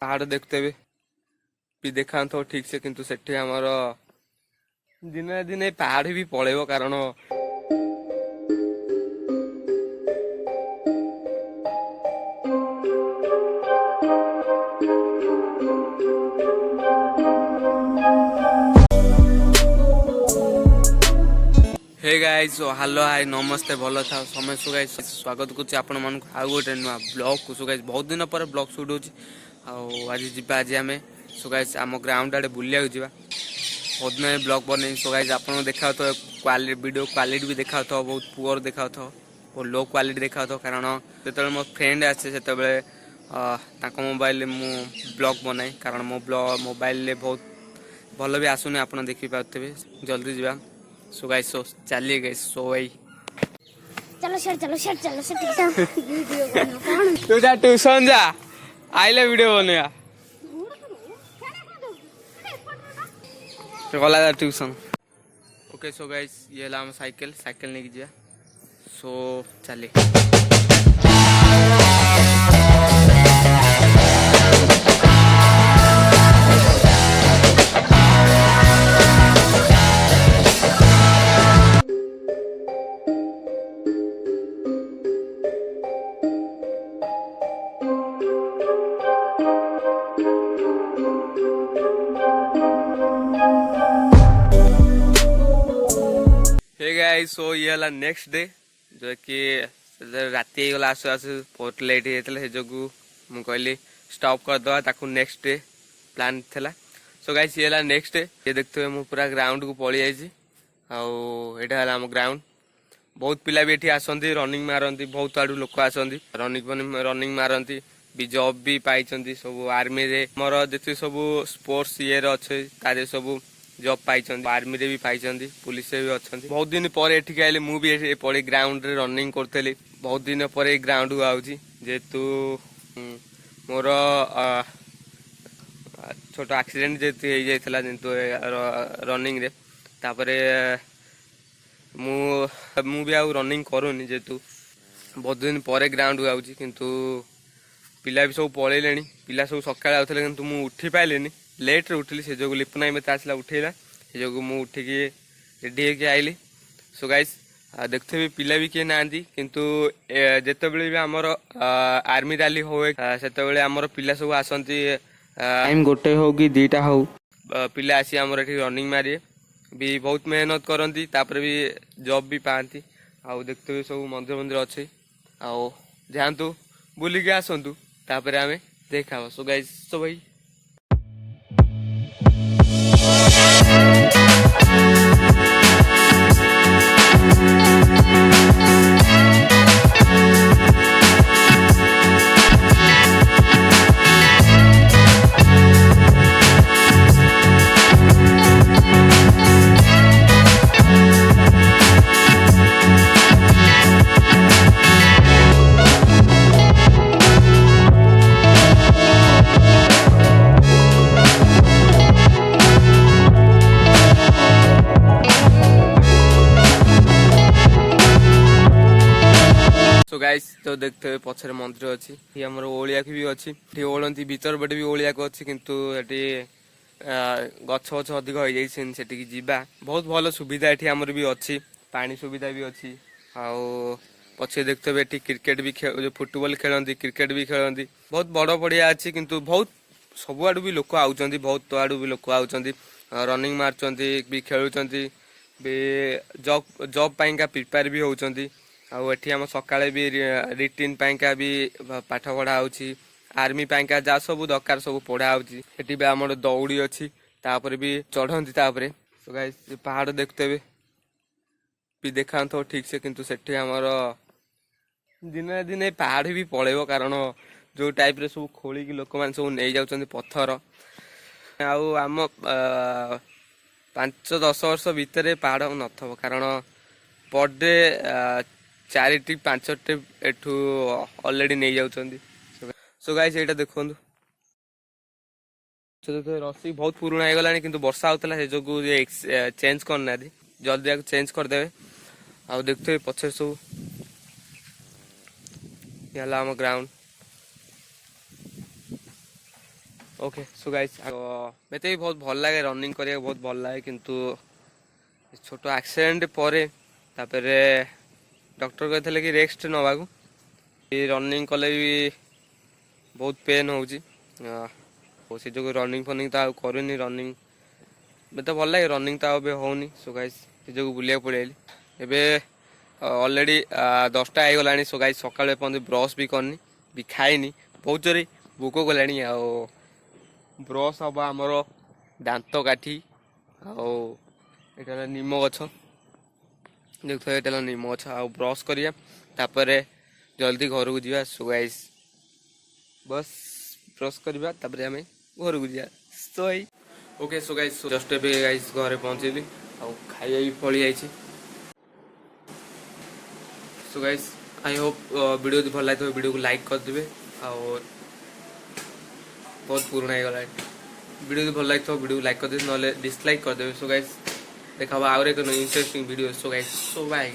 पहाड़ देखते भी देखा तो ठीक से किंतु सेठी हमर दिने दिने पहाड़ भी पळेबो कारण hey guys so hello hi नमस्ते भलो था समस्त गाइस स्वागत करछि आपण मन आउ गोटे नुआ ब्लॉग को सो गाइस बहुत दिन पर ब्लॉग शूट होछि आज जिबा आज आमे सो गाइस आम ग्राउंड आडे बुलिया जिबा बहुत दिन ब्लॉग बने सो गाइस आपण देखा तो क्वालिटी वीडियो क्वालिटी भी देखा तो बहुत पुअर देखा तो बहुत लो क्वालिटी देखा तो कारण जेतबे मो फ्रेंड आसे सेतबे ताको मोबाइल मु ब्लॉग बनाए कारण मो ब्लॉग मोबाइल बहुत भल भी आसुने आपण देखि पाथबे जल्दी जिबा सो गाइस सो चलिए गाइस सो भाई चलो वीडियो बना कौन तू जा ट्यूशन जा आइले वीडियो बनेगा तो गला जा ट्यूशन ओके सो गाइस ये ला हम साइकिल साइकिल लेके जा सो चलिए हे गाइस सो ये हला नेक्स्ट डे जो कि राति गला आसु आसु बहुत लेट हेतले हे जगु मु कहली स्टॉप कर दवा ताकू नेक्स्ट डे प्लान थला सो गाइस ये हला नेक्स्ट डे ये देखते मु पूरा ग्राउंड को पळी आइछि आउ एटा हला हम ग्राउंड बहुत पिला भी एठी आसंती रनिंग मारंती बहुत आडू लोक आसंती रनिंग मारंती भी जॉब भी पाइचंती सब आर्मी रे मोर जति सब स्पोर्ट्स ये रे अछि तारे सब जॉब पाइचंती आर्मी रे भी पाइचंती पुलिस रे भी अछंती बहुत दिन पर एठी आइले मु भी एठी पड़े ग्राउंड रे रनिंग करतेली बहुत दिन पर ग्राउंड को आउची जेतु मोर छोट एक्सीडेंट जेतु हे जाइतला जेतु रनिंग रे तापरे मु भी आउ रनिंग करूनी जेतु बहुत दिन पर ग्राउंड को आउची किंतु पिला भी सब पळेलेनी पिला सब सकाळे आउथले किंतु मु उठी पाइलेनी लेट रे उठली से जो लिपनाई मते आसला उठेला से जो मु उठी के रेडी होके आइली सो गाइस देखते भी पिला भी के नांदी किंतु जेते बेले भी हमर आर्मी रैली होए सेते बेले हमर पिला सब आसंती टाइम गोटे हो कि दीटा हो पिला आसी हमर एठी रनिंग मारी भी बहुत मेहनत करंती तापर भी जॉब भी पांती आउ देखते भी सब मंदिर मंदिर अछि आउ जानतु बुली के आसंतु तापर हमें देखा सो गाइस सो भाई गाइस तो देखते हुए पछरे मंदिर अच्छी ये हमर ओलिया भी अच्छी ये ओलंती भीतर बटे भी ओलिया को अच्छी किंतु एटी गछ गछ अधिक हो जाई सेठी जीवा बहुत भलो सुविधा एठी हमर भी अच्छी पानी सुविधा भी अच्छी आउ पछे देखते हुए एठी क्रिकेट भी जो फुटबॉल खेलंती क्रिकेट भी खेलंती बहुत बड़ पड़िया अच्छी किंतु बहुत सब आडू भी लोक आउचंती बहुत आडू भी लोक आउचंती रनिंग मारचंती भी खेलुचंती भी जॉब पाइंका प्रिपेयर भी होउचंती आउ एठी हम सकाळे भी रिटिन पाइंका भी पाठ पढ़ा होची आर्मी पाइंका जा सब दरकार सब पढ़ा होची एठी भी हमर दौड़ी अछि तापर भी चढ़ंती तापर सो गाइस पहाड़ देखते भी देखा तो ठीक से किंतु सेठी हमर दिने दिने पहाड़ भी पळेबो कारण जो टाइप रे सब खोली कि लोक मान सब नै जाउचंती पत्थर आउ हम 5-10 वर्ष भीतर पहाड़ नथबो कारण पर डे 4 ट्रिप 5 ट्रिप एठू ऑलरेडी नहीं जाउचंदी सो गाइस एटा देखोंदु तो रस्सी बहुत पुराना हो गलानी किंतु वर्षा होतला से जोगु चेंज करना दी जल्दी आके चेंज कर देबे आ देखते पछे सब याला हम ग्राउंड ओके सो गाइस मते भी बहुत भल लगे रनिंग करिया बहुत भल लगे किंतु छोट एक्सीडेंट पर तापरे डॉक्टर कहते कि रेस्ट नवाकू रनिंग कले भी बहुत पेन होची से जो रनिंग फनिंग तो करूनी रनिंग मत भल लगे रनिंग तो अब होनी सो गाइस से जो बुलिया पड़े एबे ऑलरेडी 10टा आईगला सो गाइस सकाल पर्यटन ब्रश भी करनी भी खाइनी बहुत जोरे भोक गलानी आ ब्रश हम आमर दांत काठी आटा निम गछ देखो ये निम गछ आ ब्रश करिया तापर जल्दी घर को जा सो गाइस बस ब्रश करवा तापर आम घर को जा so okay so guys just a guys घरे पहुंचली आ खाइया भी पड़ी जाइए so guys I hope video भल लगे वीडियो को लाइक करदे और बहुत पुराना हो गला वीडियो भल लगे वीडियो को लाइक करदे ना डिसलाइक करदे सो गाइस देखा आउर एक interesting video so guys so bye.